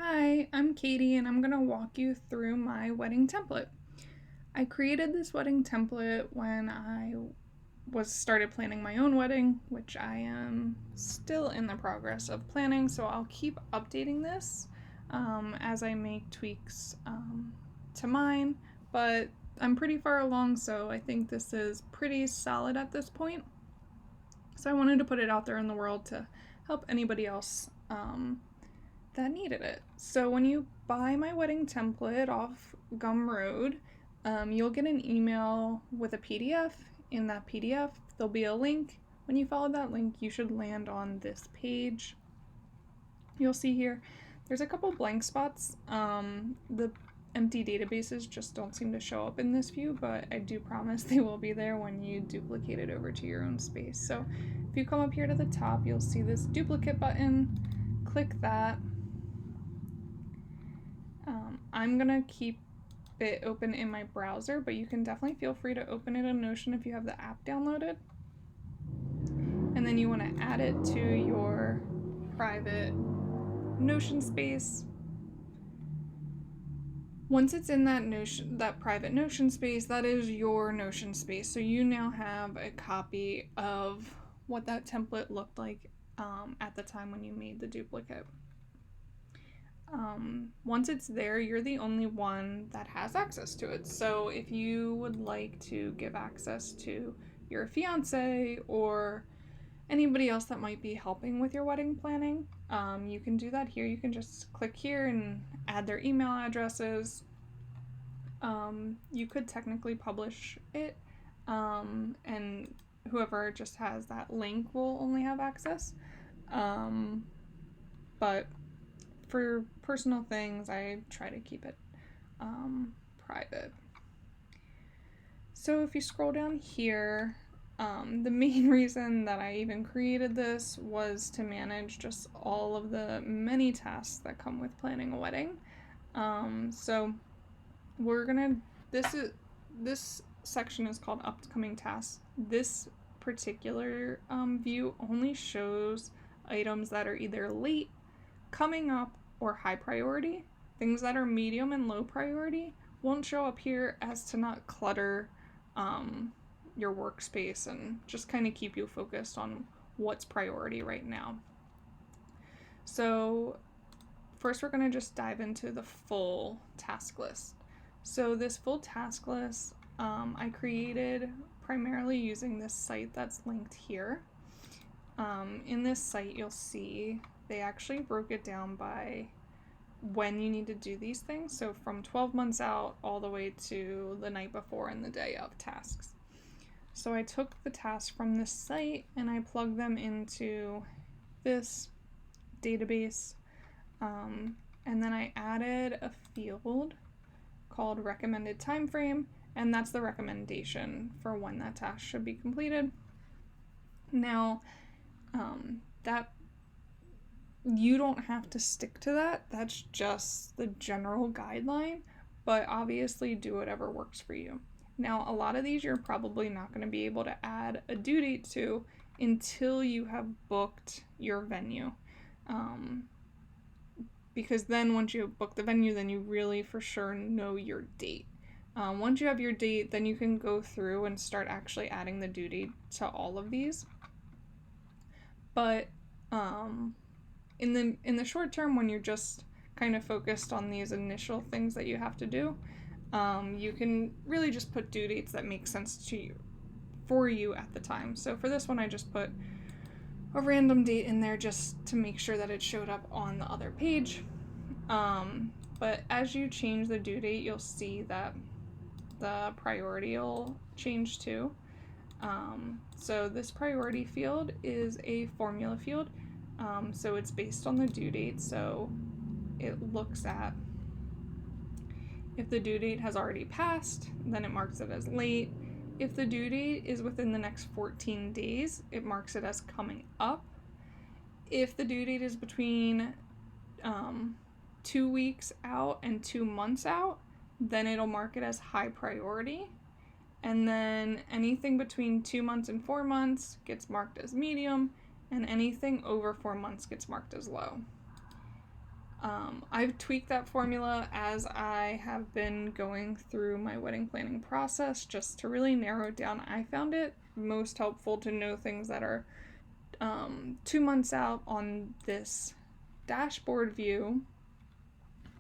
Hi, I'm Katie and I'm going to walk you through my wedding template. I created this wedding template when I was started planning my own wedding, which I am still in the progress of planning, so I'll keep updating this as I make tweaks to mine, but I'm pretty far along, so I think this is pretty solid at this point. So I wanted to put it out there in the world to help anybody else that needed it. So when you buy my wedding template off Gumroad, you'll get an email with a PDF. In that PDF, there'll be a link. When you follow that link, you should land on this page. You'll see here, there's a couple blank spots. The empty databases just don't seem to show up in this view, but I do promise they will be there when you duplicate it over to your own space. So if you come up here to the top, you'll see this duplicate button. Click that. I'm gonna keep it open in my browser, but you can definitely feel free to open it in Notion if you have the app downloaded. And then you want to add it to your private Notion space. Once it's in that private Notion space, that is your Notion space. So you now have a copy of what that template looked like at the time when you made the duplicate. Once it's there, you're the only one that has access to it. So if you would like to give access to your fiance or anybody else that might be helping with your wedding planning, you can do that here. You can just click here and add their email addresses. You could technically publish it, and whoever just has that link will only have access. But for personal things, I try to keep it private. So if you scroll down here, the main reason that I even created this was to manage just all of the many tasks that come with planning a wedding. So this section is called upcoming tasks. This particular view only shows items that are either late, coming up, or high priority. Things that are medium and low priority won't show up here, as to not clutter your workspace and just kind of keep you focused on what's priority right now. So first we're going to just dive into the full task list. So this full task list I created primarily using this site that's linked here. In this site you'll see they actually broke it down by when you need to do these things. So from 12 months out all the way to the night before and the day of tasks. So I took the tasks from this site and I plugged them into this database. And then I added a field called recommended time frame, and that's the recommendation for when that task should be completed. Now, that you don't have to stick to that. That's just the general guideline, but obviously do whatever works for you. Now, a lot of these you're probably not going to be able to add a due date to until you have booked your venue. Because then once you book the venue, then you really for sure know your date. Once you have your date, then you can go through and start actually adding the due date to all of these. But in the short term, when you're just kind of focused on these initial things that you have to do, you can really just put due dates that make sense to you for you at the time. So for this one, I just put a random date in there just to make sure that it showed up on the other page. But as you change the due date, you'll see that the priority will change too. So this priority field is a formula field. So it's based on the due date. So it looks at if the due date has already passed, then it marks it as late. If the due date is within the next 14 days, it marks it as coming up. If the due date is between 2 weeks out and 2 months out, then it'll mark it as high priority. And then anything between 2 months and 4 months gets marked as medium, and anything over 4 months gets marked as low. I've tweaked that formula as I have been going through my wedding planning process just to really narrow it down. I found it most helpful to know things that are 2 months out on this dashboard view.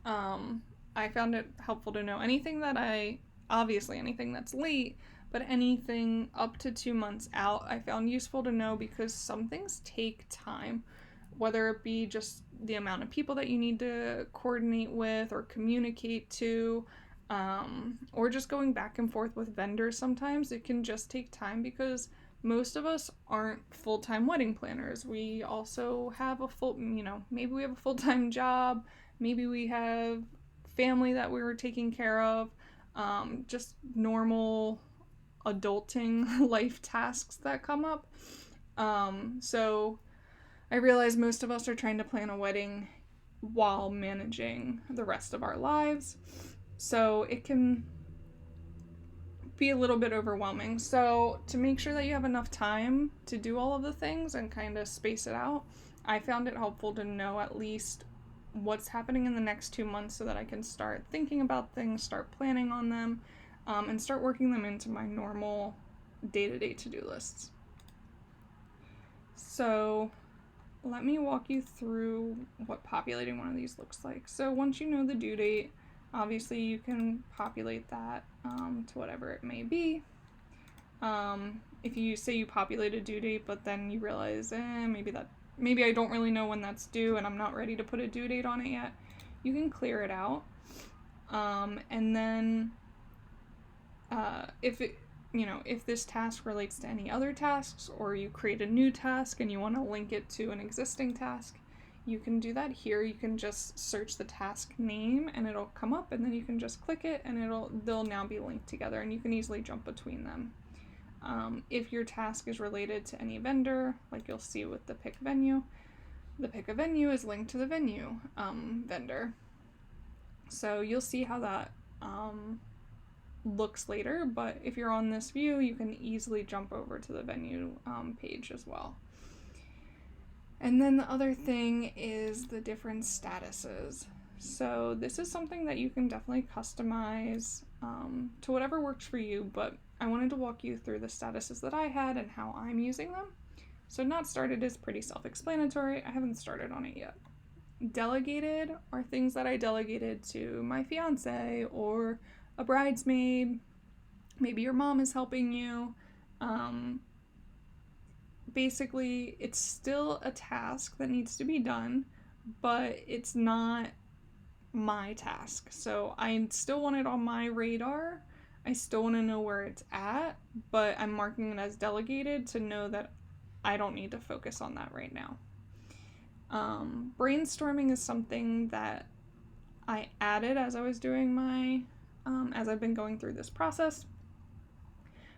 I found it helpful to know anything that's late, but anything up to 2 months out, I found useful to know because some things take time, whether it be just the amount of people that you need to coordinate with or communicate to, or just going back and forth with vendors. Sometimes it can just take time because most of us aren't full-time wedding planners. We also have maybe we have a full-time job, maybe we have family that we were taking care of, just normal adulting life tasks that come up. So I realize most of us are trying to plan a wedding while managing the rest of our lives. So it can be a little bit overwhelming. So to make sure that you have enough time to do all of the things and kind of space it out, I found it helpful to know at least what's happening in the next 2 months so that I can start thinking about things, start planning on them, and start working them into my normal day-to-day to-do lists. So let me walk you through what populating one of these looks like. So once you know the due date, obviously you can populate that to whatever it may be. If you say you populate a due date, but then you realize, maybe I don't really know when that's due and I'm not ready to put a due date on it yet, you can clear it out. And then if this task relates to any other tasks, or you create a new task and you want to link it to an existing task, you can do that here. You can just search the task name and it'll come up, and then you can just click it and they'll now be linked together, and you can easily jump between them. If your task is related to any vendor, like you'll see with the pick venue is linked to the venue vendor. So you'll see how that looks later, but if you're on this view, you can easily jump over to the venue page as well. And then the other thing is the different statuses. So this is something that you can definitely customize to whatever works for you, but I wanted to walk you through the statuses that I had and how I'm using them. So not started is pretty self-explanatory. I haven't started on it yet. Delegated are things that I delegated to my fiance or a bridesmaid. Maybe your mom is helping you. Basically, it's still a task that needs to be done, but it's not my task. So I still want it on my radar. I still want to know where it's at, but I'm marking it as delegated to know that I don't need to focus on that right now. Brainstorming is something that I added as I was doing as I've been going through this process,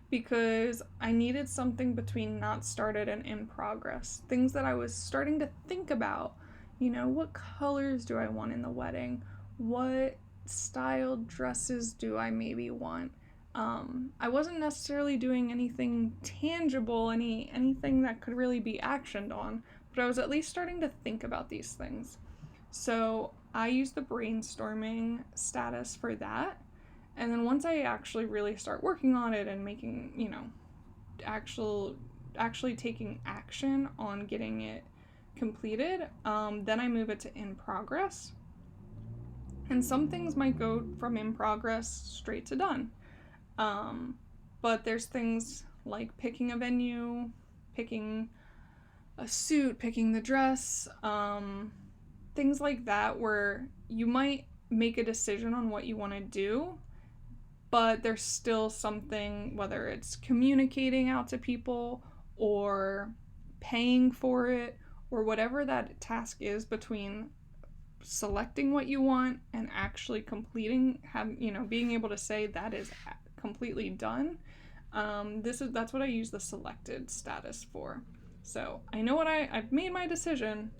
because I needed something between not started and in progress. Things that I was starting to think about, what colors do I want in the wedding? What style dresses do I maybe want? I wasn't necessarily doing anything tangible, anything that could really be actioned on, but I was at least starting to think about these things. So I used the brainstorming status for that. And then once I actually really start working on it and making, actually taking action on getting it completed, then I move it to in progress. And some things might go from in progress straight to done. But there's things like picking a venue, picking a suit, picking the dress, things like that, where you might make a decision on what you want to do, but there's still something, whether it's communicating out to people or paying for it or whatever that task is, between selecting what you want and actually completing, being able to say that is completely done. That's what I use the selected status for. So I know I've made my decision,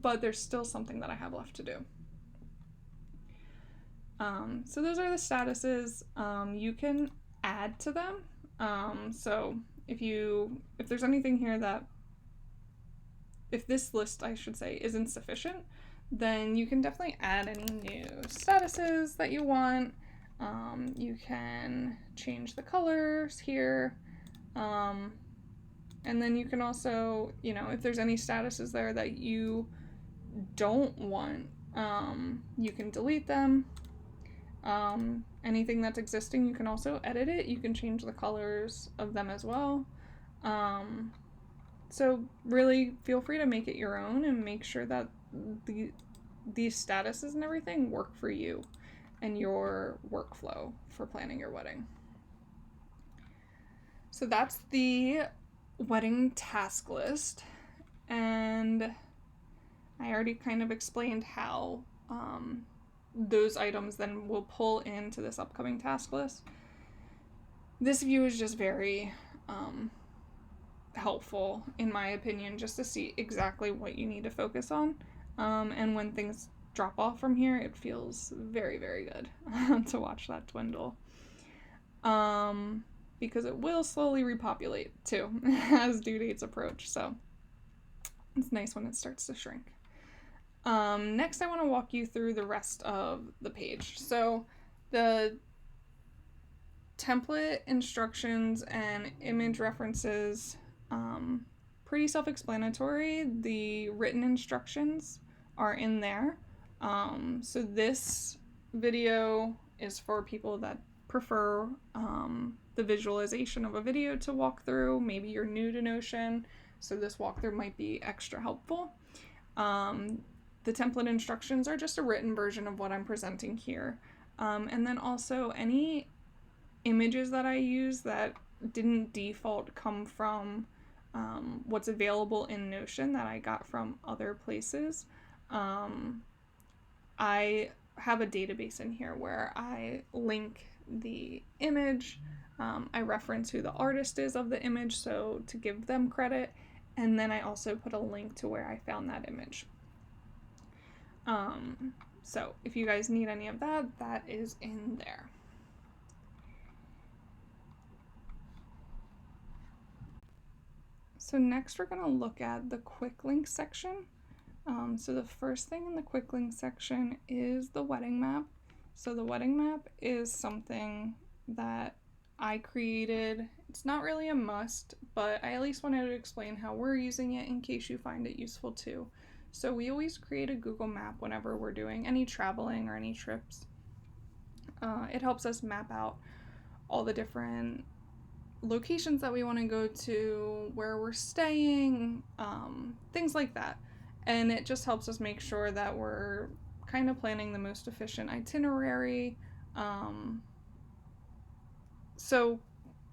but there's still something that I have left to do. So those are the statuses. You can add to them. So if there's anything here if this list, I should say, isn't sufficient, then you can definitely add any new statuses that you want. You can change the colors here. And then you can also, you know, if there's any statuses there that you don't want, you can delete them. Anything that's existing, you can also edit it. You can change the colors of them as well. So really feel free to make it your own and make sure that these statuses and everything work for you and your workflow for planning your wedding. So that's the wedding task list, and I already kind of explained how those items then will pull into this upcoming task list. This view is just very helpful, in my opinion, just to see exactly what you need to focus on. And when things drop off from here, it feels very, very good to watch that dwindle. Because it will slowly repopulate too as due dates approach. So it's nice when it starts to shrink. Next, I want to walk you through the rest of the page. So the template instructions and image references, pretty self-explanatory. The written instructions are in there. So this video is for people that prefer the visualization of a video to walk through. Maybe you're new to Notion, so this walkthrough might be extra helpful. The template instructions are just a written version of what I'm presenting here. And then also any images that I use that didn't default come from what's available in Notion that I got from other places. I have a database in here where I link the image, I reference who the artist is of the image, so to give them credit, and then I also put a link to where I found that image. So if you guys need any of that, that is in there. So next we're going to look at the quick link section. So the first thing in the quick link section is the wedding map. So the wedding map is something that I created. It's not really a must, but I at least wanted to explain how we're using it in case you find it useful too. So we always create a Google map whenever we're doing any traveling or any trips. It helps us map out all the different locations that we want to go to, where we're staying, things like that. And it just helps us make sure that we're kind of planning the most efficient itinerary. So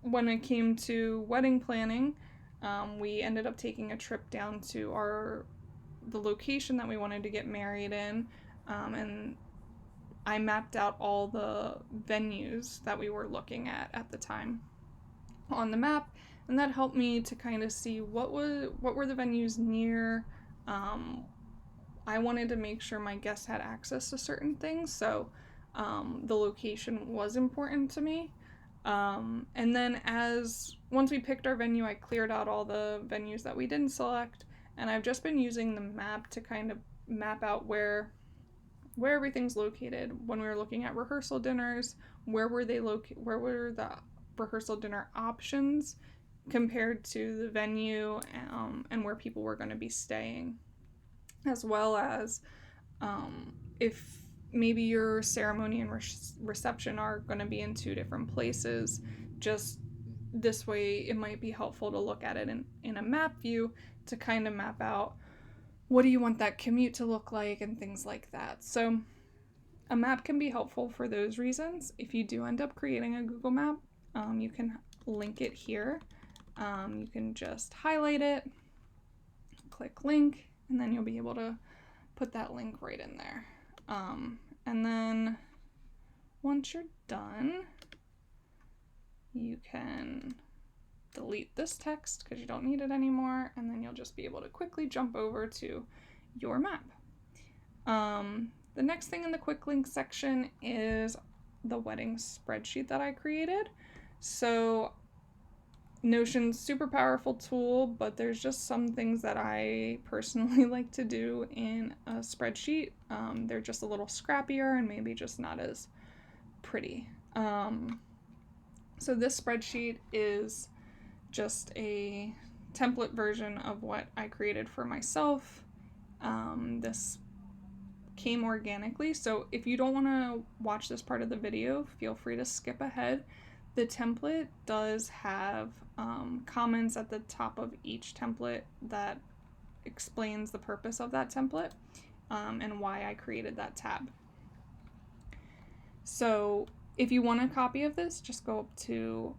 when it came to wedding planning, we ended up taking a trip down to the location that we wanted to get married in, and I mapped out all the venues that we were looking at the time on the map, and that helped me to kind of see what were the venues near. I wanted to make sure my guests had access to certain things, so the location was important to me. And then once we picked our venue, I cleared out all the venues that we didn't select, and I've just been using the map to kind of map out where everything's located. When we were looking at rehearsal dinners, where were the rehearsal dinner options compared to the venue, and where people were going to be staying, as well as if maybe your ceremony and reception are going to be in two different places. Just this way it might be helpful to look at it in a map view to kind of map out what do you want that commute to look like and things like that. So a map can be helpful for those reasons. If you do end up creating a Google map, you can link it here. You can just highlight it, click link, and then you'll be able to put that link right in there. And then once you're done, you can delete this text because you don't need it anymore, and then you'll just be able to quickly jump over to your map. The next thing in the quick link section is the wedding spreadsheet that I created. So Notion's super powerful tool, but there's just some things that I personally like to do in a spreadsheet. They're just a little scrappier and maybe just not as pretty. So this spreadsheet is just a template version of what I created for myself. This came organically, so if you don't want to watch this part of the video, feel free to skip ahead. The template does have comments at the top of each template that explains the purpose of that template and why I created that tab. So if you want a copy of this, just go up to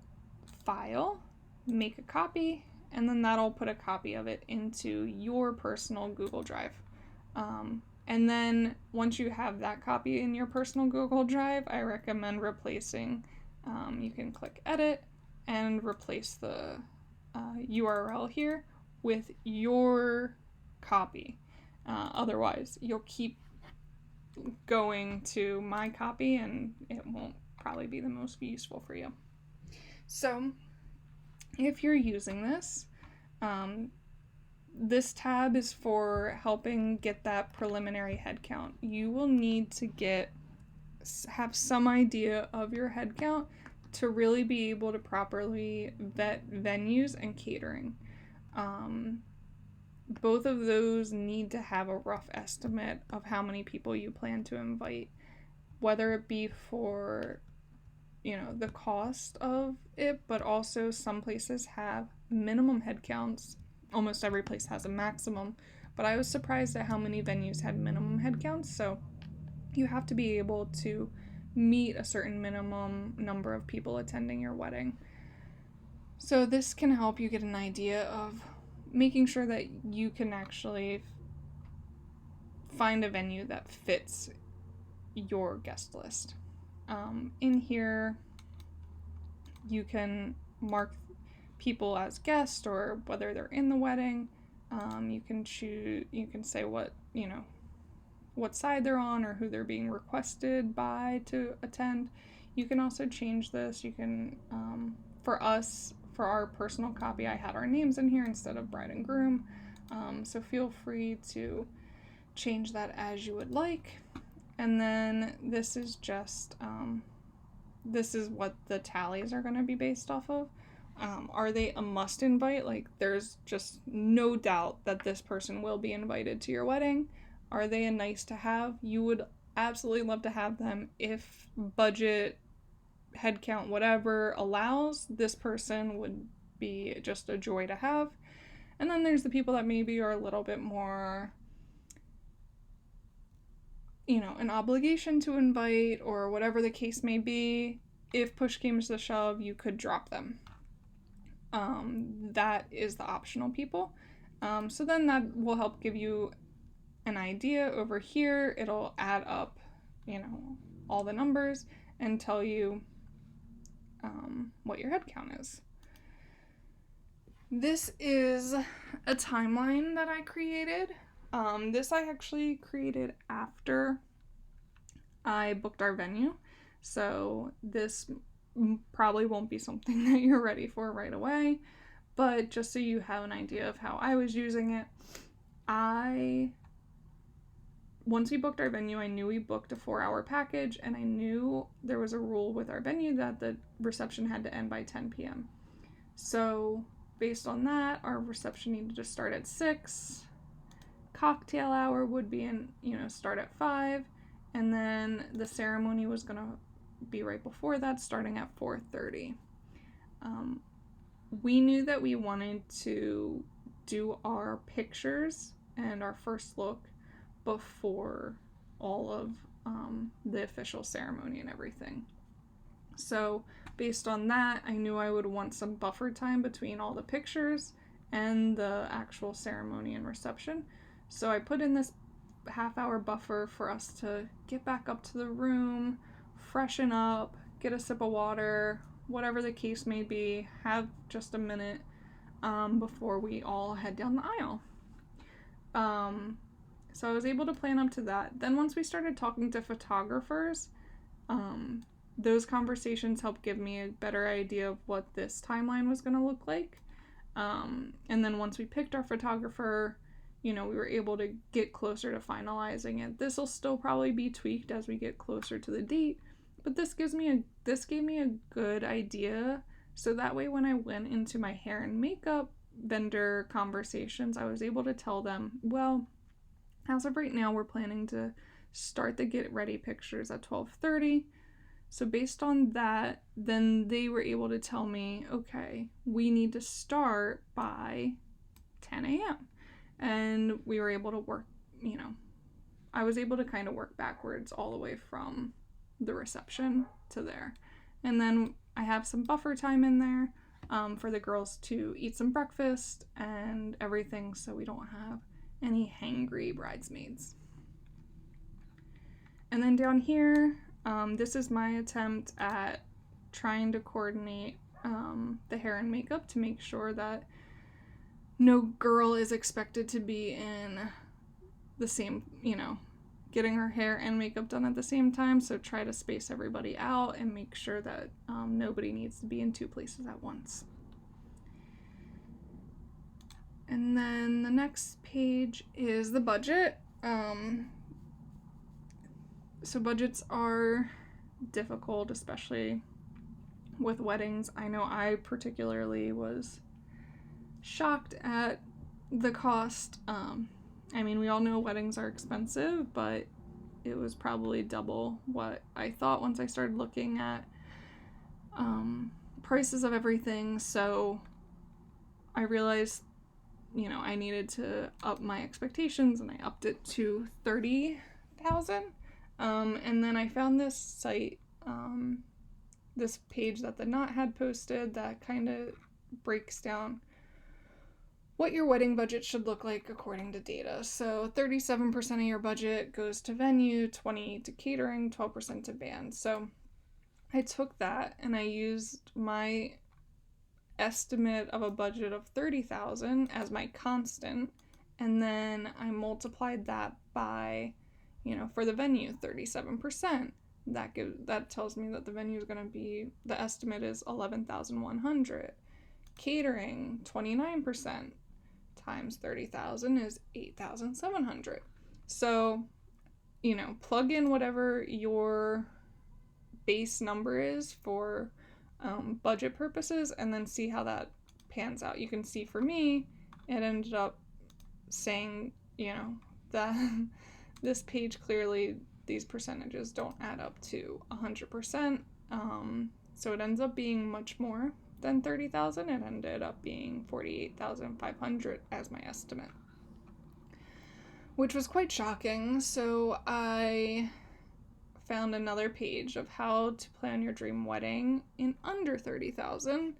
File, make a copy, and then that'll put a copy of it into your personal Google Drive. And then once you have that copy in your personal Google Drive, I recommend replacing, you can click Edit and replace the URL here with your copy. Otherwise, you'll keep going to my copy and it won't probably be the most useful for you. So if you're using this, this tab is for helping get that preliminary head count. You will need to have some idea of your head count to really be able to properly vet venues and catering. Both of those need to have a rough estimate of how many people you plan to invite, whether it be for, the cost of it, but also some places have minimum head counts. Almost every place has a maximum, but I was surprised at how many venues had minimum head counts, so you have to be able to meet a certain minimum number of people attending your wedding. So this can help you get an idea of making sure that you can actually find a venue that fits your guest list. In here, you can mark people as guests or whether they're in the wedding. You can choose, you can say what side they're on or who they're being requested by to attend. You can also change this. You can, for our personal copy, I had our names in here instead of bride and groom. So feel free to change that as you would like. And then this is just, this is what the tallies are going to be based off of. Are they a must invite? Like, there's just no doubt that this person will be invited to your wedding. Are they a nice to have? You would absolutely love to have them if budget, head count, whatever allows. This person would be just a joy to have. And then there's the people that maybe are a little bit more, an obligation to invite or whatever the case may be. If push came to the shove, you could drop them. That is the optional people. So then that will help give you an idea. Over here, it'll add up, all the numbers and tell you what your head count is. This is a timeline that I created. This I actually created after I booked our venue. So this probably won't be something that you're ready for right away, but just so you have an idea of how I was using it, once we booked our venue, I knew we booked a 4-hour package, and I knew there was a rule with our venue that the reception had to end by 10 p.m. So based on that, our reception needed to start at 6. Cocktail hour would be start at 5, and then the ceremony was going to be right before that, starting at 4:30. We knew that we wanted to do our pictures and our first look before all of the official ceremony and everything. So based on that, I knew I would want some buffer time between all the pictures and the actual ceremony and reception. So I put in this half-hour buffer for us to get back up to the room, freshen up, get a sip of water, whatever the case may be, have just a minute before we all head down the aisle. So I was able to plan up to that. Then once we started talking to photographers, those conversations helped give me a better idea of what this timeline was going to look like. And then once we picked our photographer, we were able to get closer to finalizing it. This will still probably be tweaked as we get closer to the date, but this gave me a good idea. So that way, when I went into my hair and makeup vendor conversations, I was able to tell them, well, as of right now, we're planning to start the get ready pictures at 12:30. So based on that, then they were able to tell me, okay, we need to start by 10 a.m. And we were able to work, I was able to kind of work backwards all the way from the reception to there. And then I have some buffer time in there for the girls to eat some breakfast and everything, so we don't have any hangry bridesmaids. And then down here, this is my attempt at trying to coordinate the hair and makeup to make sure that no girl is expected to be in the same, getting her hair and makeup done at the same time. So try to space everybody out and make sure that nobody needs to be in two places at once. And then the next page is the budget. So budgets are difficult, especially with weddings. I know I particularly was shocked at the cost. We all know weddings are expensive, but it was probably double what I thought once I started looking at prices of everything. So I realized, I needed to up my expectations, and I upped it to $30,000. And then I found this site, this page that the Knot had posted that kind of breaks down what your wedding budget should look like according to data. So 37% of your budget goes to venue, 20% to catering, 12% to band. So I took that and I used my estimate of a budget of $30,000 as my constant, and then I multiplied that by, for the venue, 37%. That tells me that the venue is going to be, the estimate is $11,100. Catering, 29% times 30,000 is 8,700. So, plug in whatever your base number is for budget purposes, and then see how that pans out. You can see for me, it ended up saying, that this page clearly, these percentages don't add up to 100%. So it ends up being much more than 30,000. It ended up being 48,500 as my estimate, which was quite shocking. So I found another page of how to plan your dream wedding in under 30,000.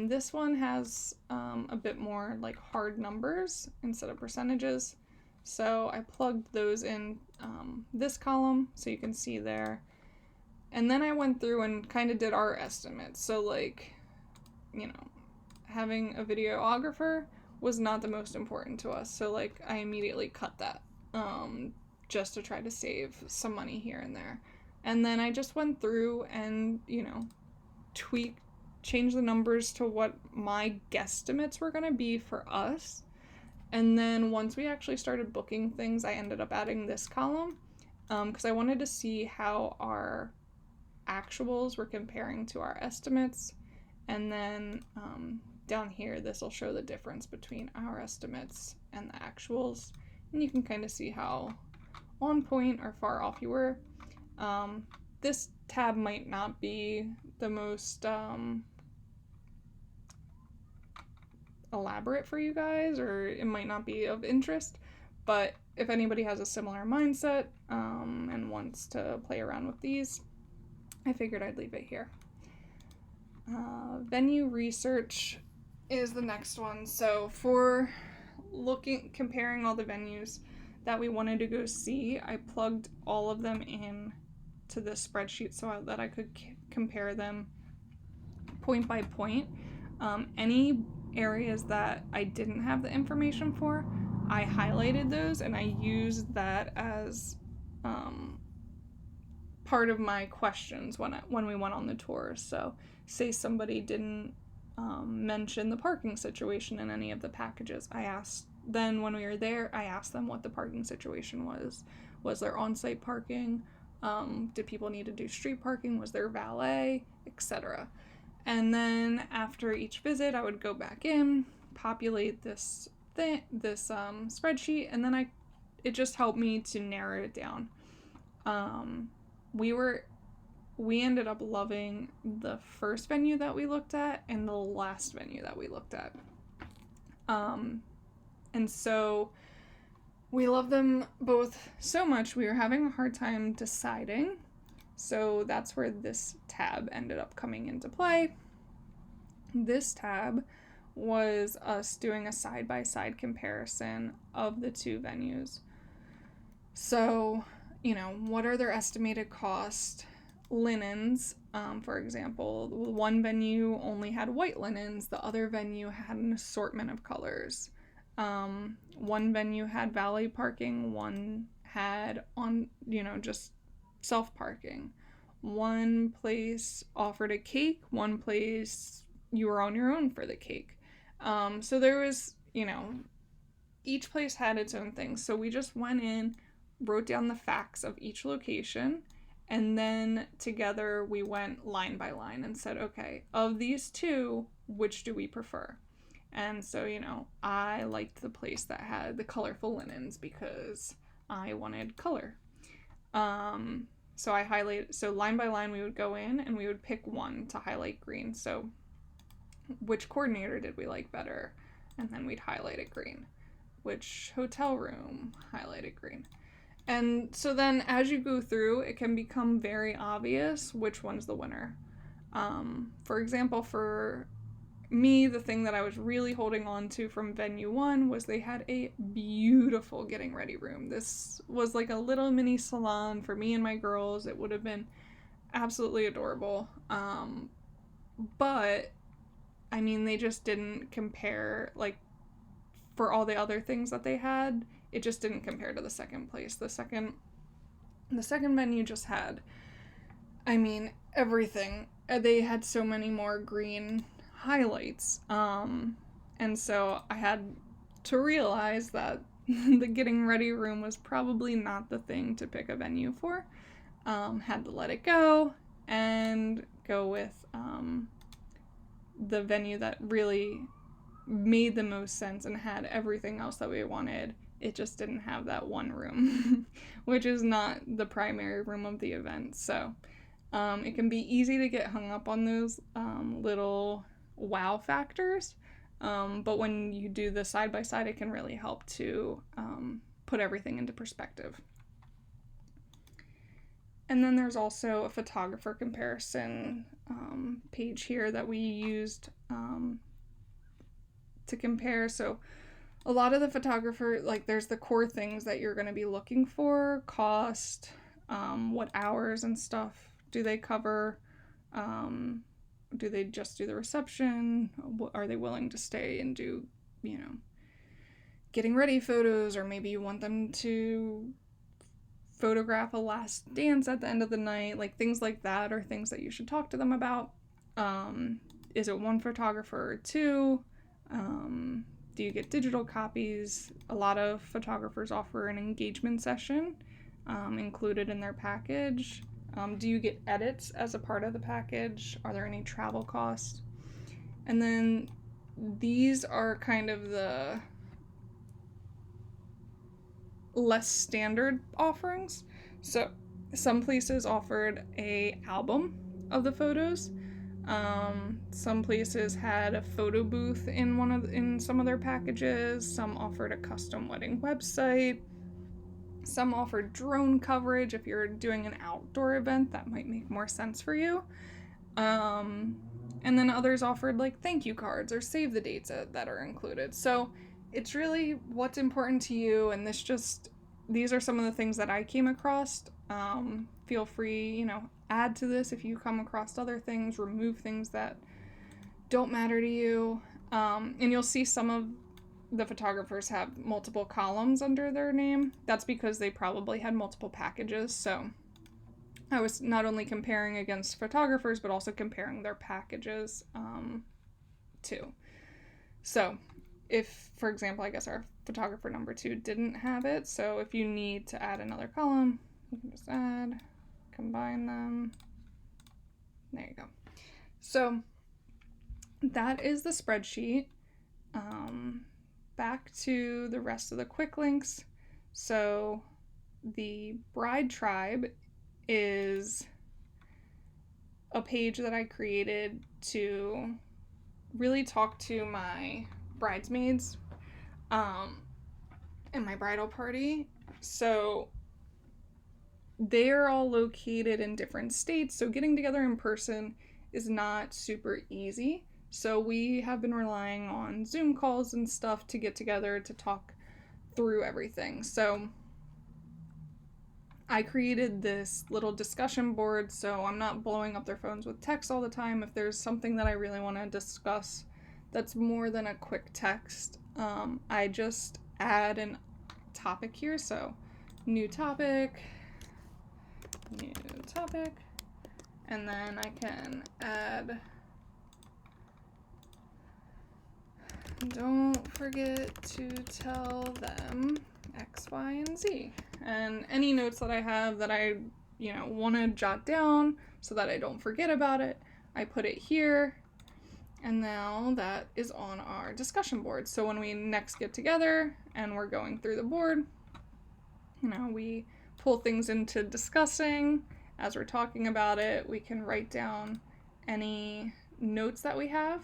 This one has a bit more like hard numbers instead of percentages. So I plugged those in this column so you can see there. And then I went through and kind of did our estimates. So having a videographer was not the most important to us. So I immediately cut that just to try to save some money here and there. And then I just went through and, change the numbers to what my guesstimates were going to be for us. And then once we actually started booking things, I ended up adding this column because I wanted to see how our actuals were comparing to our estimates. And then down here, this will show the difference between our estimates and the actuals. And you can kind of see how on point or far off you were. This tab might not be the most elaborate for you guys, or it might not be of interest, but if anybody has a similar mindset and wants to play around with these, I figured I'd leave it here. Venue research is the next one. So for comparing all the venues that we wanted to go see, I plugged all of them in to this spreadsheet so that I could compare them point by point. Any areas that I didn't have the information for, I highlighted those and I used that as part of my questions when we went on the tour. So say somebody didn't mention the parking situation in any of the packages. Then when we were there, I asked them what the parking situation was. Was there on-site parking? Did people need to do street parking? Was there valet? Etc. And then after each visit, I would go back in, populate this spreadsheet, and then it just helped me to narrow it down. We ended up loving the first venue that we looked at and the last venue that we looked at. And so we love them both so much, we were having a hard time deciding. So that's where this tab ended up coming into play. This tab was us doing a side-by-side comparison of the two venues. So, what are their estimated cost? Linens, for example, one venue only had white linens, the other venue had an assortment of colors. One venue had valet parking, one had just self-parking. One place offered a cake, one place you were on your own for the cake. So there was, each place had its own thing. So we just went in, wrote down the facts of each location, and then together we went line by line and said, okay, of these two, which do we prefer? And so, I liked the place that had the colorful linens because I wanted color. So line by line we would go in and we would pick one to highlight green. So which coordinator did we like better? And then we'd highlight it green. Which hotel room? Highlight it green. And so then as you go through, it can become very obvious which one's the winner. For example, for me, the thing that I was really holding on to from venue 1 was they had a beautiful getting ready room. This was like a little mini salon for me and my girls. It would have been absolutely adorable. But I mean, they just didn't compare, like, for all the other things that they had, it just didn't compare to the second place. The second venue just had, everything. They had so many more green highlights. And so I had to realize that the getting ready room was probably not the thing to pick a venue for. Had to let it go and go with the venue that really made the most sense and had everything else that we wanted. It just didn't have that one room, which is not the primary room of the event. So it can be easy to get hung up on those little wow factors. But when you do the side-by-side, it can really help to put everything into perspective. And then there's also a photographer comparison page here that we used to compare. So a lot of the photographer, there's the core things that you're going to be looking for: cost, what hours and stuff do they cover, do they just do the reception, are they willing to stay and do, getting ready photos, or maybe you want them to photograph a last dance at the end of the night. Things like that are things that you should talk to them about. Is it one photographer or two? Do you get digital copies? A lot of photographers offer an engagement session included in their package. Do you get edits as a part of the package? Are there any travel costs? And then these are kind of the less standard offerings. So some places offered a album of the photos. Some places had a photo booth in some of their packages. Some offered a custom wedding website. Some offered drone coverage. If you're doing an outdoor event, that might make more sense for you. And then others offered thank you cards or save the dates that are included. So it's really what's important to you, and these are some of the things that I came across. Feel free, add to this if you come across other things, remove things that don't matter to you. And you'll see some of the photographers have multiple columns under their name. That's because they probably had multiple packages. So I was not only comparing against photographers, but also comparing their packages too. So if, for example, I guess our photographer number 2 didn't have it, so if you need to add another column, you can just add, combine them. There you go. So that is the spreadsheet. Back to the rest of the quick links. So the bride tribe is a page that I created to really talk to my bridesmaids and my bridal party. So they're all located in different states, so getting together in person is not super easy. So we have been relying on Zoom calls and stuff to get together to talk through everything. So I created this little discussion board, so I'm not blowing up their phones with text all the time. If there's something that I really want to discuss that's more than a quick text, I just add a topic here. So new topic, and then I can add, don't forget to tell them X, Y, and Z. And any notes that I have that I, want to jot down so that I don't forget about it, I put it here. And now that is on our discussion board. So when we next get together and we're going through the board, we pull things into discussing. As we're talking about it, we can write down any notes that we have.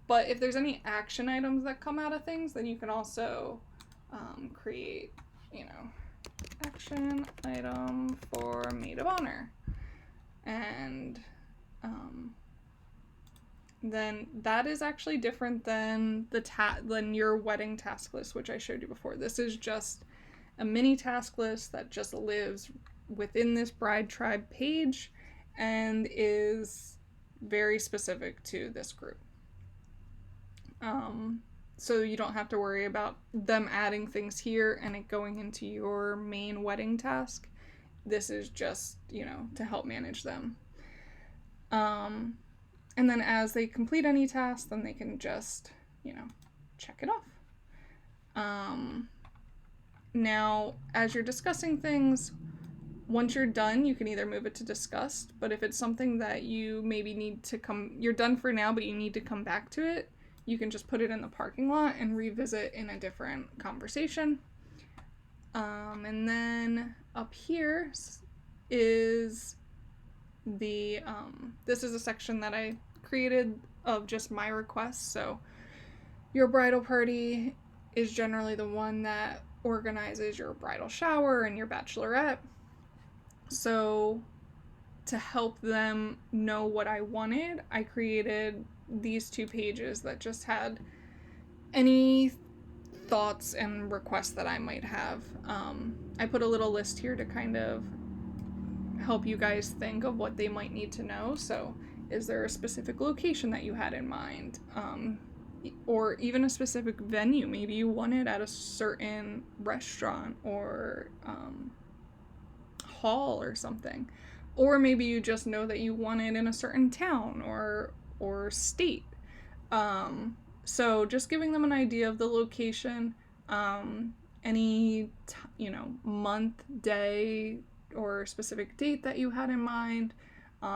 But if there's any action items that come out of things, then you can also create, action item for maid of honor. And then that is actually different than than your wedding task list, which I showed you before. This is just a mini task list that just lives within this bride tribe page and is very specific to this group. So you don't have to worry about them adding things here and it going into your main wedding task. This is just, to help manage them. And then as they complete any task, then they can just, check it off. Now, as you're discussing things, once you're done, you can either move it to discussed, but if it's something that you maybe you're done for now, but you need to come back to it, you can just put it in the parking lot and revisit in a different conversation. And then up here is this is a section that I created of just my requests. So your bridal party is generally the one that organizes your bridal shower and your bachelorette. So to help them know what I wanted, I created these 2 pages that just had any thoughts and requests that I might have. I put a little list here to kind of help you guys think of what they might need to know. So is there a specific location that you had in mind? Or even a specific venue? Maybe you want it at a certain restaurant or hall or something. Or maybe you just know that you want it in a certain town or state. So just giving them an idea of the location, any month, day, or specific date that you had in mind,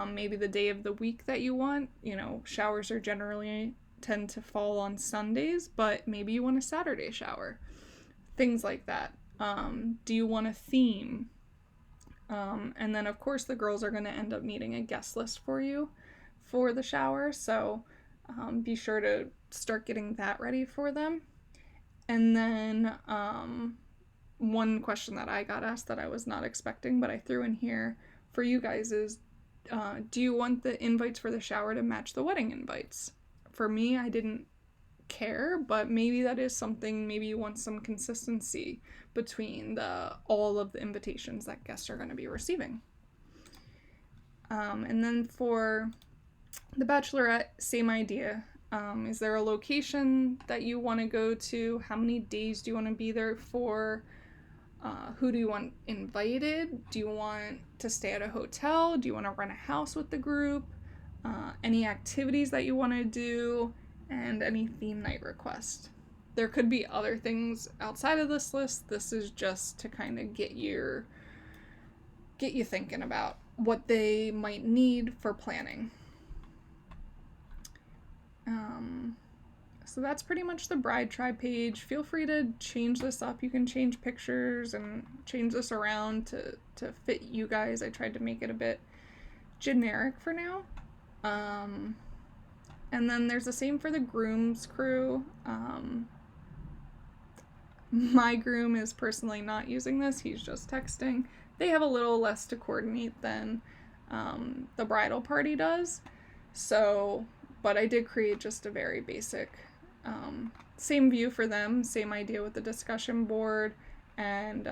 maybe the day of the week that you want. Showers are generally tend to fall on Sundays, but maybe you want a Saturday shower. Things like that. Do you want a theme? And then of course the girls are going to end up needing a guest list for you for the shower, so be sure to start getting that ready for them. And then one question that I got asked that I was not expecting, but I threw in here for you guys is, do you want the invites for the shower to match the wedding invites? For me, I didn't care, but maybe that is something. Maybe you want some consistency between all of the invitations that guests are going to be receiving. And then for the bachelorette, same idea. Is there a location that you want to go to? How many days do you want to be there for? Who do you want invited? Do you want to stay at a hotel? Do you want to rent a house with the group? Any activities that you want to do, and any theme night request. There could be other things outside of this list. This is just to kind of get you thinking about what they might need for planning. So that's pretty much the Bride Tribe page. Feel free to change this up. You can change pictures and change this around to fit you guys. I tried to make it a bit generic for now. And then there's the same for the Groom's crew. My groom is personally not using this. He's just texting. They have a little less to coordinate than the bridal party does. So, but I did create just a very basic, same view for them, same idea with the discussion board, and,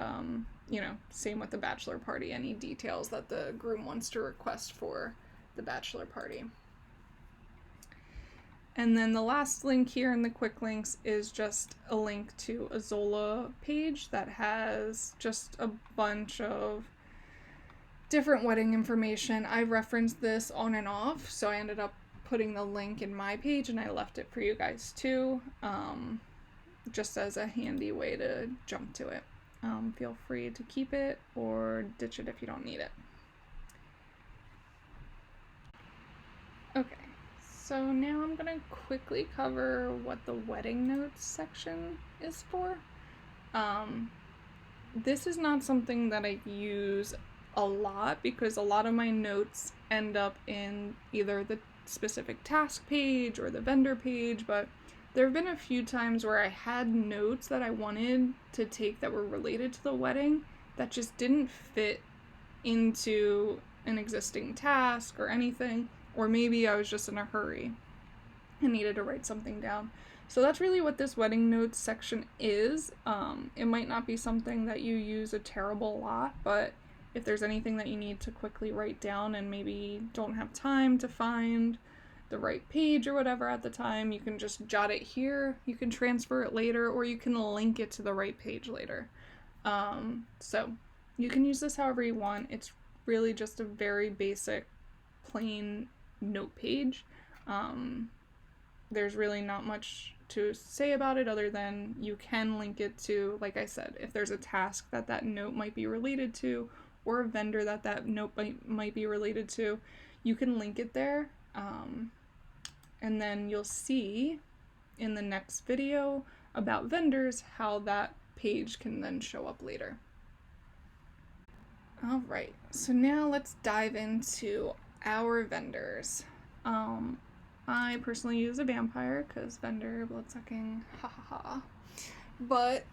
same with the bachelor party, any details that the groom wants to request for the bachelor party. And then the last link here in the quick links is just a link to a Zola page that has just a bunch of different wedding information. I referenced this on and off, so I ended up putting the link in my page, and I left it for you guys too, just as a handy way to jump to it. Feel free to keep it or ditch it if you don't need it. Okay, so now I'm going to quickly cover what the wedding notes section is for. This is not something that I use a lot because a lot of my notes end up in either the specific task page or the vendor page, but there have been a few times where I had notes that I wanted to take that were related to the wedding that just didn't fit into an existing task or anything, or maybe I was just in a hurry and needed to write something down. So that's really what this wedding notes section is. It might not be something that you use a terrible lot, but if there's anything that you need to quickly write down and maybe don't have time to find the right page or whatever at the time, you can just jot it here, you can transfer it later, or you can link it to the right page later. So you can use this however you want. It's really just a very basic, plain note page. There's really not much to say about it other than you can link it to, like I said, if there's a task that note might be related to, or a vendor that note might be related to, you can link it there. And then you'll see in the next video about vendors how that page can then show up later. All right, so now let's dive into our vendors. I personally use a vampire because vendor bloodsucking, ha ha ha. But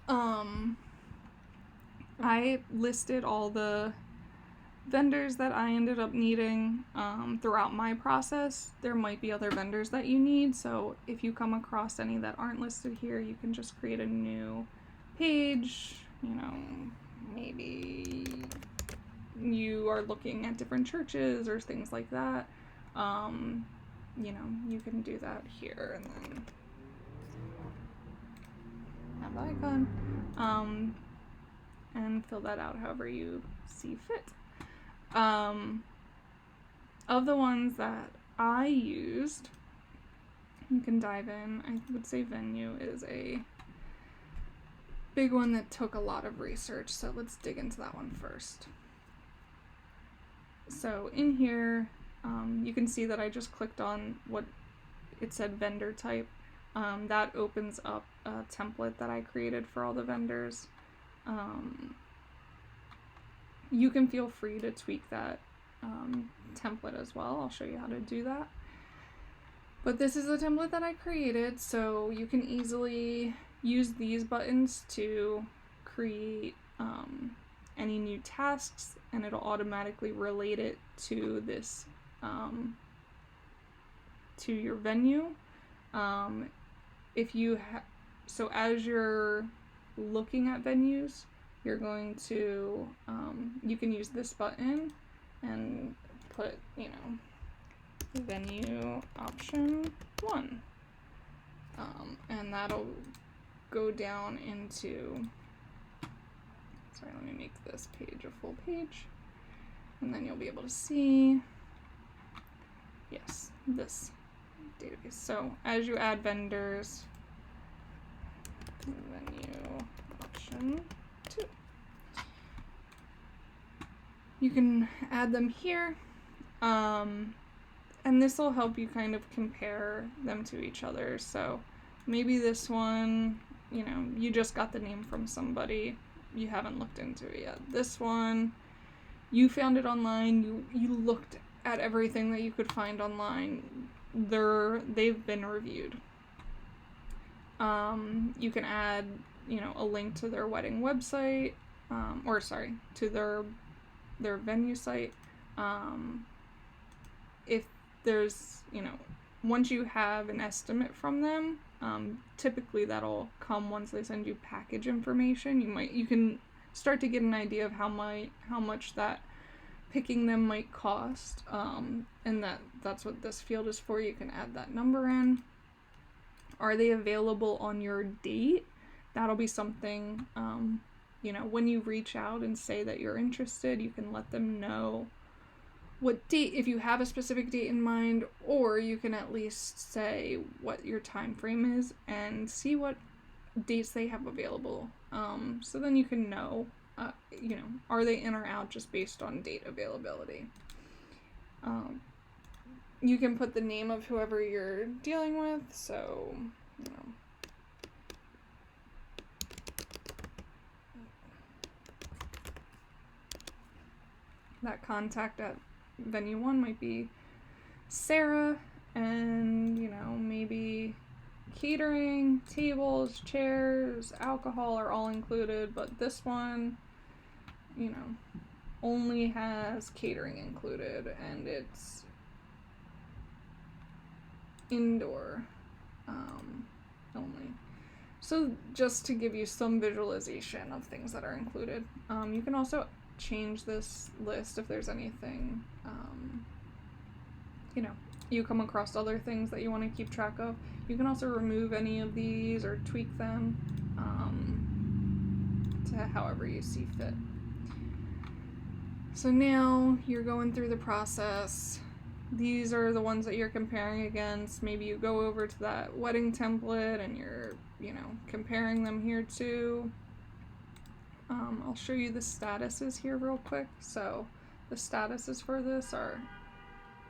I listed all the vendors that I ended up needing throughout my process. There might be other vendors that you need, so if you come across any that aren't listed here, you can just create a new page. Maybe you are looking at different churches or things like that. You can do that here and then have the icon, and fill that out however you see fit. Of the ones that I used, you can dive in. I would say venue is a big one that took a lot of research, so let's dig into that one first. So in here, you can see that I just clicked on what it said vendor type. That opens up a template that I created for all the vendors. You can feel free to tweak that template as well. I'll show you how to do that. But this is the template that I created, so you can easily use these buttons to create any new tasks, and it'll automatically relate it to this, to your venue. So as you're looking at venues, you're going to, you can use this button and put, venue option 1. And that'll go down into sorry, let me make this page a full page, and then you'll be able to see, yes, this database. So as you add vendors, venue option 2, you can add them here, and this will help you kind of compare them to each other. So maybe this one, you know, you just got the name from somebody, you haven't looked into it yet. This one, you found it online, you looked at everything that you could find online, they've been reviewed. You can add, you know, a link to their wedding website, or sorry, to their venue site. If there's, you know, once you have an estimate from them, typically that'll come once they send you package information. You can start to get an idea of how much that picking them might cost, and that's what this field is for. You can add that number in. Are they available on your date? That'll be something, you know, when you reach out and say that you're interested, you can let them know what date, if you have a specific date in mind, or you can at least say what your time frame is and see what dates they have available. So then you can know, you know, are they in or out just based on date availability. You can put the name of whoever you're dealing with, so, you know, that contact at venue 1 might be Sarah, and, you know, maybe catering, tables, chairs, alcohol are all included, but this one, you know, only has catering included, and it's indoor only. So just to give you some visualization of things that are included. You can also change this list if there's anything, you know, you come across other things that you want to keep track of. You can also remove any of these or tweak them to however you see fit. So now you're going through the process. These are the ones that you're comparing against. Maybe you go over to that wedding template and you're, you know, comparing them here too. I'll show you the statuses here real quick. So the statuses for this are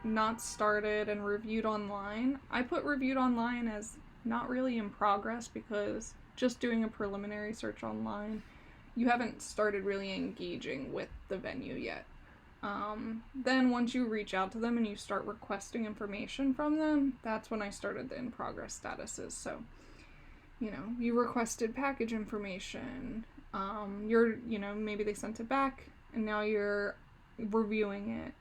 not started and reviewed online. I put reviewed online as not really in progress because just doing a preliminary search online, you haven't started really engaging with the venue yet. Then once you reach out to them and you start requesting information from them, that's when I started the in progress statuses. So, you know, you requested package information, you know, maybe they sent it back and now you're reviewing it.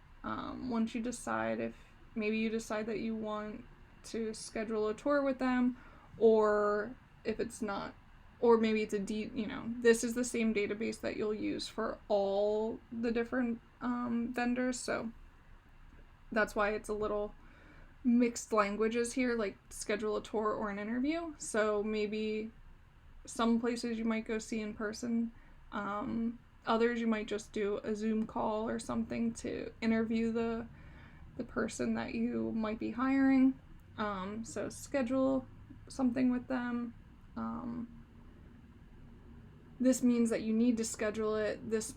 Once you decide, if maybe you decide that you want to schedule a tour with them, or if it's not, or maybe it's you know, this is the same database that you'll use for all the different vendors, so that's why it's a little mixed languages here, like schedule a tour or an interview. So maybe some places you might go see in person, others you might just do a Zoom call or something to interview the person that you might be hiring. So schedule something with them. This means that you need to schedule it. This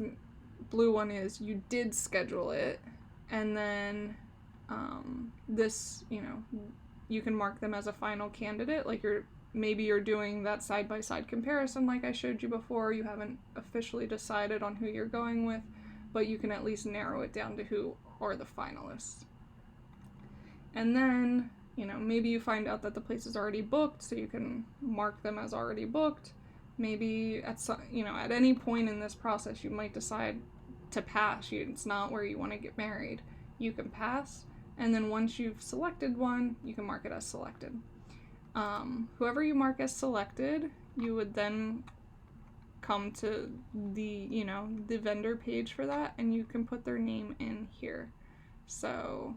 blue one is you did schedule it, and then this, you know, you can mark them as a final candidate, like maybe you're doing that side-by-side comparison like I showed you before. You haven't officially decided on who you're going with, but you can at least narrow it down to who are the finalists. And then, you know, maybe you find out that the place is already booked, so you can mark them as already booked. Maybe at some, you know, at any point in this process you might decide to pass. It's not where you want to get married. You can pass, and then once you've selected one, you can mark it as selected. Whoever you mark as selected, you would then come to the, you know, the vendor page for that, and you can put their name in here. So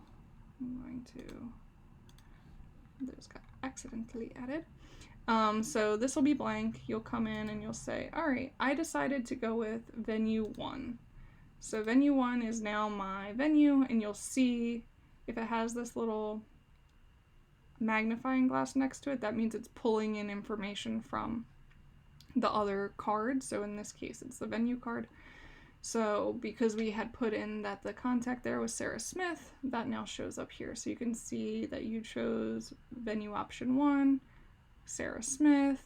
I'm going to, those got accidentally added. So this will be blank. You'll come in and you'll say, all right, I decided to go with venue 1. So venue 1 is now my venue, and you'll see if it has this little magnifying glass next to it, that means it's pulling in information from the other card. So in this case, it's the venue card. So because we had put in that the contact there was Sarah Smith, that now shows up here. So you can see that you chose venue option 1, Sarah Smith.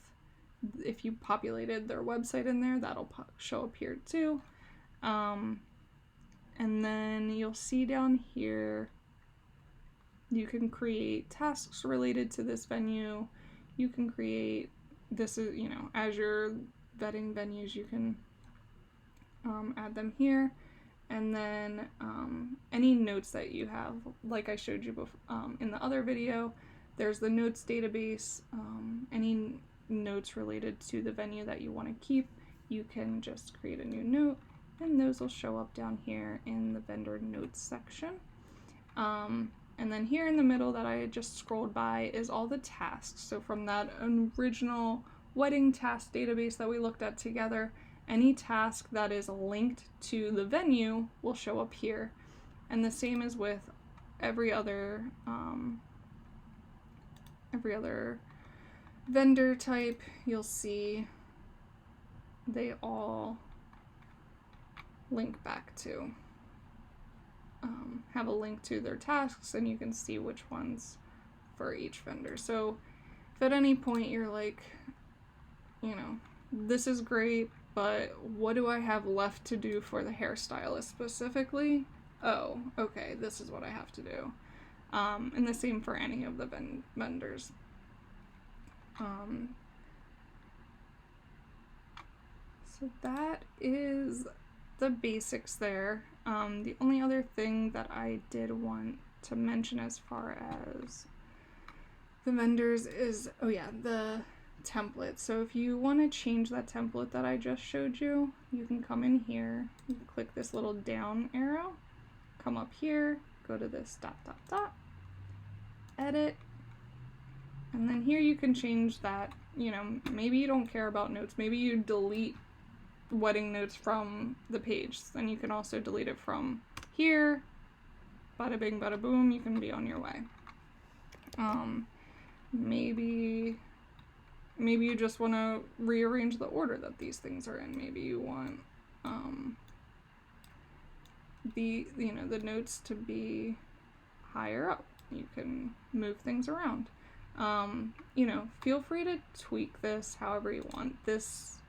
If you populated their website in there, that'll show up here too. And then you'll see down here, you can create tasks related to this venue. You can create, this is, as you're vetting venues, you can add them here. And then any notes that you have, like I showed you before, in the other video, there's the notes database. Any notes related to the venue that you want to keep, you can just create a new note, and those will show up down here in the vendor notes section. And then here in the middle that I just scrolled by is all the tasks. So from that original wedding task database that we looked at together, any task that is linked to the venue will show up here. And the same as with every other vendor type, you'll see they all link back to, have a link to their tasks, and you can see which ones for each vendor. So if at any point you're like, this is great, but what do I have left to do for the hairstylist specifically? Oh, okay, this is what I have to do. And the same for any of the vendors. So that is the basics there. The only other thing that I did want to mention as far as the vendors is, the template. So if you want to change that template that I just showed you, you can come in here, you click this little down arrow, come up here, go to this ... edit, and then here you can change that. Maybe you don't care about notes, maybe you delete wedding notes from the page, then you can also delete it from here. Bada bing bada boom, you can be on your way. Maybe you just want to rearrange the order that these things are in. Maybe you want the notes to be higher up. You can move things around. Feel free to tweak this however you want. This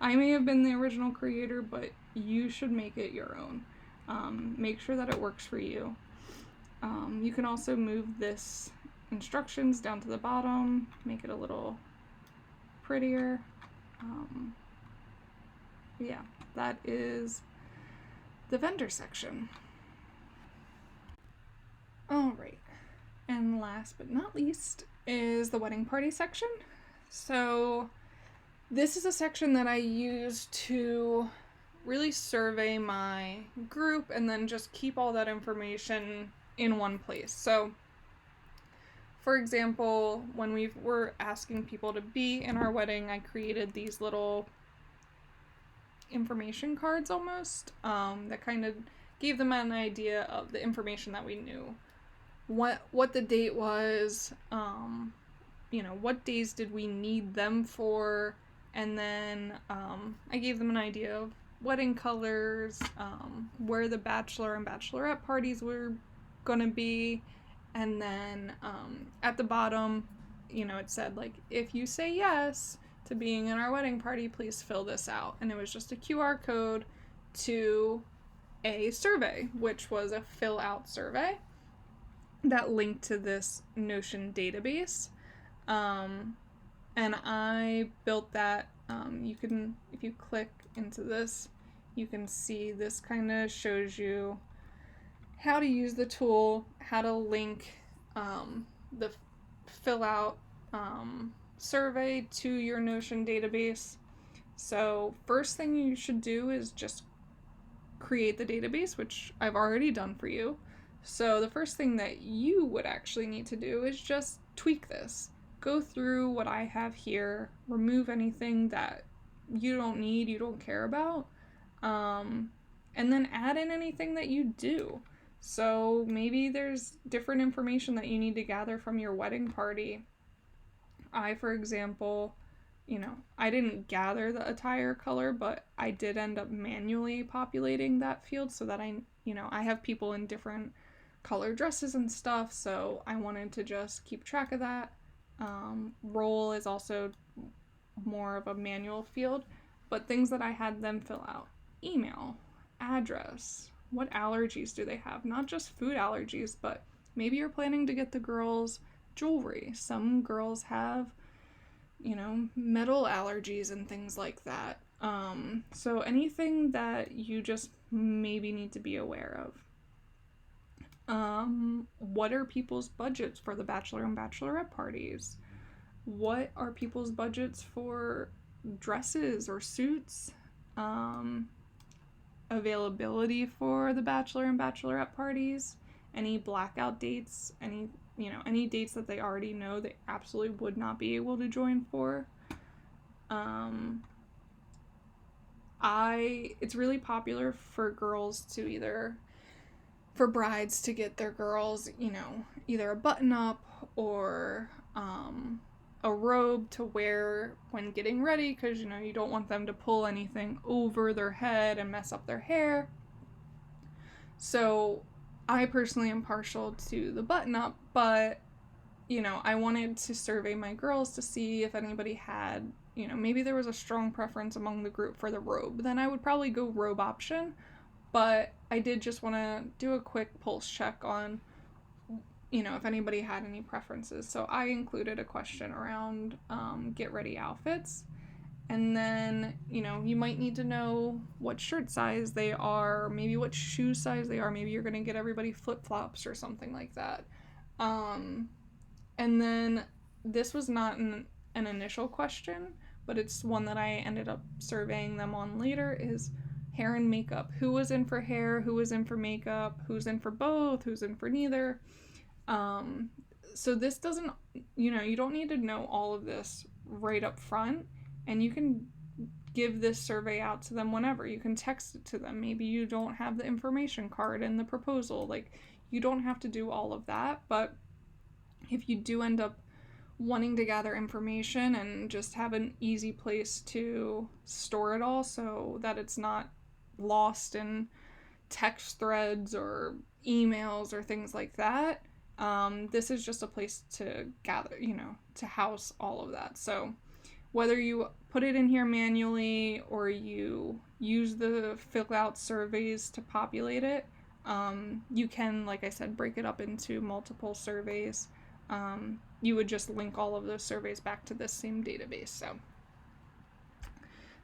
I may have been the original creator, but you should make it your own. Make sure that it works for you. You can also move this instructions down to the bottom, make it a little prettier. Yeah, that is the vendor section. Alright, and last but not least is the wedding party section. So this is a section that I use to really survey my group and then just keep all that information in one place. So for example, when we were asking people to be in our wedding, I created these little information cards almost, that kind of gave them an idea of the information that we knew. What the date was, what days did we need them for, and then I gave them an idea of wedding colors, where the bachelor and bachelorette parties were gonna be. And then at the bottom, it said, like, if you say yes to being in our wedding party, please fill this out. And it was just a QR code to a survey, which was a fill out survey that linked to this Notion database. And I built that. If you click into this, you can see this kind of shows you how to use the tool, how to link the fill out survey to your Notion database. So first thing you should do is just create the database, which I've already done for you. So the first thing that you would actually need to do is just tweak this. go through what I have here, remove anything that you don't need, you don't care about, and then add in anything that you do. So maybe there's different information that you need to gather from your wedding party. I, for example, I didn't gather the attire color, but I did end up manually populating that field so that I have people in different color dresses and stuff, so I wanted to just keep track of that. Role is also more of a manual field, but things that I had them fill out: email, address, what allergies do they have? Not just food allergies, but maybe you're planning to get the girls jewelry. Some girls have, metal allergies and things like that. So anything that you just maybe need to be aware of. What are people's budgets for the bachelor and bachelorette parties? What are people's budgets for dresses or suits? Availability for the bachelor and bachelorette parties? Any blackout dates? Any dates that they already know they absolutely would not be able to join for? It's really popular for girls to for brides to get their girls, either a button-up or a robe to wear when getting ready, because, you don't want them to pull anything over their head and mess up their hair. So I personally am partial to the button-up, but, I wanted to survey my girls to see if anybody had, maybe there was a strong preference among the group for the robe. Then I would probably go robe option. But I did just want to do a quick pulse check on, if anybody had any preferences. So I included a question around get ready outfits. And then, you might need to know what shirt size they are, maybe what shoe size they are. Maybe you're going to get everybody flip-flops or something like that. And then this was not an initial question, but it's one that I ended up surveying them on later, is hair and makeup. Who was in for hair? Who was in for makeup? Who's in for both? Who's in for neither? So this doesn't, you don't need to know all of this right up front, and you can give this survey out to them whenever. You can text it to them. Maybe you don't have the information card in the proposal. You don't have to do all of that, but if you do end up wanting to gather information and just have an easy place to store it all so that it's not lost in text threads or emails or things like that, this is just a place to gather, to house all of that. So whether you put it in here manually or you use the fill out surveys to populate it, you can, like I said, break it up into multiple surveys. You would just link all of those surveys back to this same database. So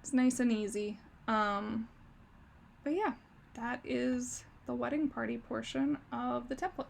it's nice and easy. But yeah, that is the wedding party portion of the template.